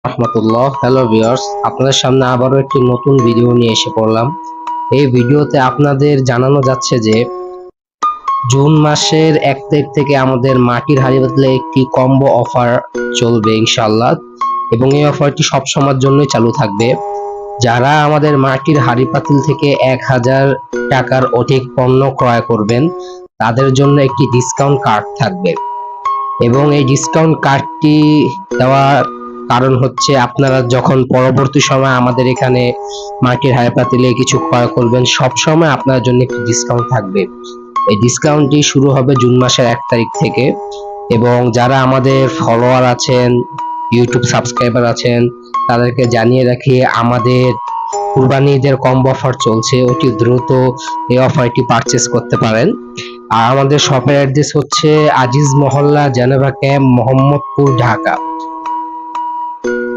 রহমতুল্লাহ। Hello viewers, আপনাদের সামনে আবারও একটি নতুন ভিডিও নিয়ে এসে পড়লাম। এই ভিডিওতে আপনাদের জানানো যাচ্ছে যে জুন মাসের 1 তারিখ থেকে আমাদের মাটির হাঁড়ি পাতিলে একটি কম্বো অফার চলবে ইনশাআল্লাহ, এবং এই অফারটি সব সময়ের জন্যই চালু থাকবে। যারা আমাদের মাটির হাঁড়ি পাতিল থেকে 1000 টাকার অধিক পণ্য ক্রয় করবেন তাদের জন্য একটি ডিসকাউন্ট কার্ড থাকবে, এবং এই ডিসকাউন্ট কার্ডটি দেওয়ার কারণ হচ্ছে আপনারা যখন পরবর্তী সময় আমাদের এখানে মাটির হাঁড়ি পাতিলে কিছু ক্রয় করবেন সব সময় আপনার জন্য একটি ডিসকাউন্ট থাকবে। এই ডিসকাউন্টটি শুরু হবে জুন মাসের 1 তারিখ থেকে, এবং যারা আমাদের ফলোয়ার আছেন, ইউটিউব সাবস্ক্রাইবার আছেন, তাদেরকে জানিয়ে রাখি আমাদের কুরবানি ঈদের কম্বো অফার চলছে, অতি দ্রুত এই অফারটি পারচেজ করতে পারেন। আর আমাদের শপের অ্যাড্রেস হচ্ছে আজিজ মহল্লা, জেনেভা ক্যাম্প, মোহাম্মদপুর, ঢাকা।